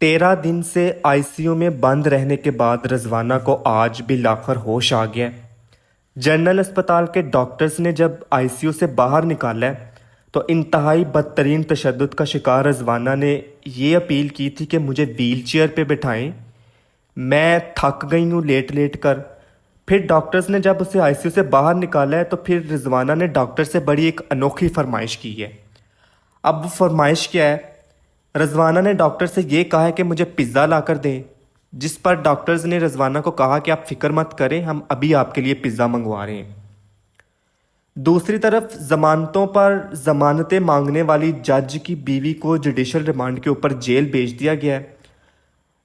13 दिन से आईसीयू में बंद रहने के बाद रिजवाना को आज भी लाखर होश आ गया। जनरल अस्पताल के डॉक्टर्स ने जब आईसीयू से बाहर निकाला है तो इंतहाई बदतरीन तशद्दुद का शिकार रिजवाना ने ये अपील की थी कि मुझे व्हील चेयर पर बिठाएं, मैं थक गई हूँ लेट लेट कर। फिर डॉक्टर्स ने जब उसे आईसीयू से बाहर निकाला है तो फिर रिजवाना ने डॉक्टर से बड़ी एक अनोखी फरमाइश की है। अब वो फरमाइश क्या है? रज़वाना ने डॉक्टर से ये कहा है कि मुझे पिज़्ज़ा ला कर दें, जिस पर डॉक्टर्स ने रज़वाना को कहा कि आप फिक्र मत करें, हम अभी आपके लिए पिज़्ज़ा मंगवा रहे हैं। दूसरी तरफ जमानतों पर जमानतें मांगने वाली जज की बीवी को जुडिशल रिमांड के ऊपर जेल भेज दिया गया है।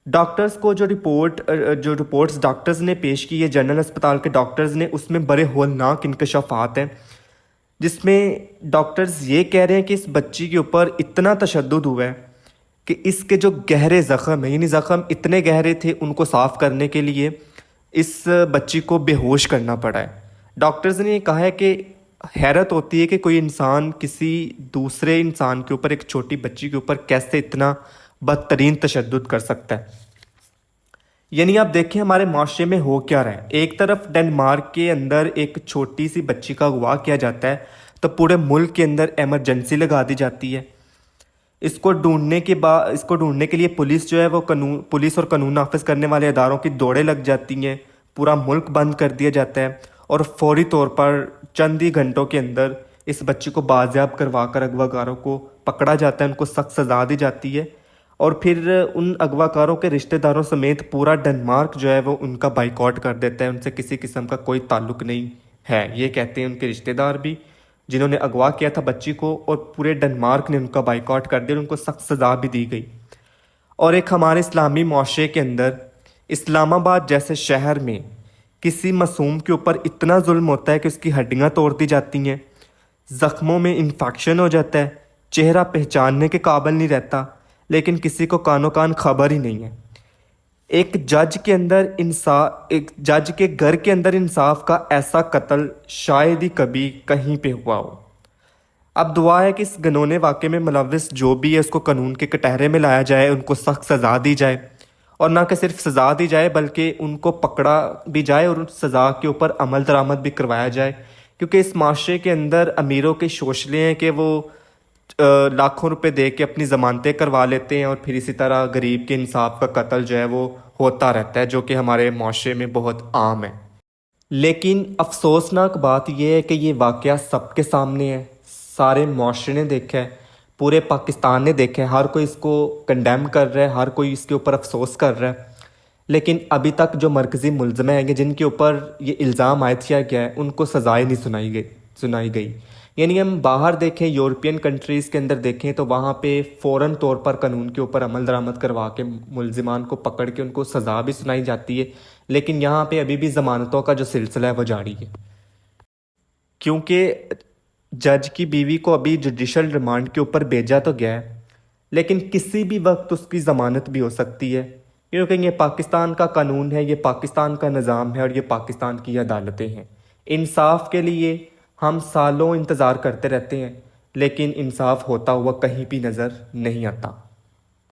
डॉक्टर्स को जो रिपोर्ट्स डॉक्टर्स ने पेश की है, जनरल अस्पताल के डॉक्टर्स ने, उसमें बड़े होलनाक इंकशाफात हैं, जिसमें डॉक्टर्स ये कह रहे हैं कि इस बच्ची के ऊपर इतना तशद्दुद हुआ है कि इसके जो गहरे ज़ख़म हैं, यानी ज़ख़म इतने गहरे थे, उनको साफ़ करने के लिए इस बच्ची को बेहोश करना पड़ा है। डॉक्टर्स ने ये कहा है कि हैरत होती है कि कोई इंसान किसी दूसरे इंसान के ऊपर, एक छोटी बच्ची के ऊपर कैसे इतना बदतरीन तशद्दुद कर सकता है। यानी आप देखें हमारे माशरे में हो क्या रहा है। एक तरफ डेनमार्क के अंदर एक छोटी सी बच्ची का अगवा किया जाता है तो पूरे मुल्क के अंदर इमरजेंसी लगा दी जाती है। इसको ढूंढने के लिए पुलिस जो है वो पुलिस और कानून नाफिज करने वाले इदारों की दौड़ें लग जाती हैं। पूरा मुल्क बंद कर दिया जाता है और फौरी तौर पर चंद ही घंटों के अंदर इस बच्ची को बाजियाब करवा कर अगवाकारों को पकड़ा जाता है, उनको सख्त सज़ा दी जाती है। और फिर उन अगवाकारों के रिश्तेदारों समेत पूरा डेनमार्क जो है वो उनका बाइकआउट कर देता है, उनसे किसी किस्म का कोई ताल्लुक नहीं है। ये कहते हैं उनके रिश्तेदार भी, जिन्होंने अगवा किया था बच्ची को, और पूरे डेनमार्क ने उनका बाइकआउट कर दिया, उनको सख्त सज़ा भी दी गई। और एक हमारे इस्लामी माशरे के अंदर इस्लामाबाद जैसे शहर में किसी मासूम के ऊपर इतना जुल्म होता है कि उसकी हड्डियाँ तोड़ दी जाती हैं, ज़ख्मों में इन्फेक्शन हो जाता है, चेहरा पहचानने के काबिल नहीं रहता, लेकिन किसी को कानो कान खबर ही नहीं है। एक जज के घर के अंदर इंसाफ का ऐसा कत्ल शायद ही कभी कहीं पे हुआ हो। अब दुआ है कि इस घिनौने वाक़े में मुलव्विस जो भी है उसको कानून के कटहरे में लाया जाए, उनको सख्त सज़ा दी जाए, और ना कि सिर्फ सज़ा दी जाए बल्कि उनको पकड़ा भी जाए और उस सज़ा के ऊपर अमल दरामद भी करवाया जाए। क्योंकि इस माशरे के अंदर अमीरों के शोशले हैं कि वो लाखों रुपए दे के अपनी ज़मानतें करवा लेते हैं और फिर इसी तरह गरीब के इंसाफ का कत्ल जो है वो होता रहता है, जो कि हमारे माशरे में बहुत आम है। लेकिन अफसोसनाक बात यह है कि ये वाक़या सबके सामने है, सारे माशरे ने देखा है, पूरे पाकिस्तान ने देखा है, हर कोई इसको कंडेम कर रहा है, हर कोई इसके ऊपर अफसोस कर रहा है। लेकिन अभी तक जो मरकज़ी मुलज़मे हैं जिनके ऊपर ये इल्ज़ाम आयद किया गया है, उनको सज़ाएँ नहीं सुनाई गई। यानी हम बाहर देखें, यूरोपियन कंट्रीज़ के अंदर देखें तो वहाँ पे फ़ौरन तौर पर कानून के ऊपर अमल दरामद करवा के मुलज़िमान को पकड़ के उनको सज़ा भी सुनाई जाती है। लेकिन यहाँ पे अभी भी ज़मानतों का जो सिलसिला है वो जारी है, क्योंकि जज की बीवी को अभी जुडिशल रिमांड के ऊपर भेजा तो गया है, लेकिन किसी भी वक्त उसकी ज़मानत भी हो सकती है, क्योंकि ये पाकिस्तान का कानून है, ये पाकिस्तान का निज़ाम है और ये पाकिस्तान की अदालतें हैं। इंसाफ के लिए हम सालों इंतज़ार करते रहते हैं, लेकिन इंसाफ होता हुआ कहीं भी नज़र नहीं आता।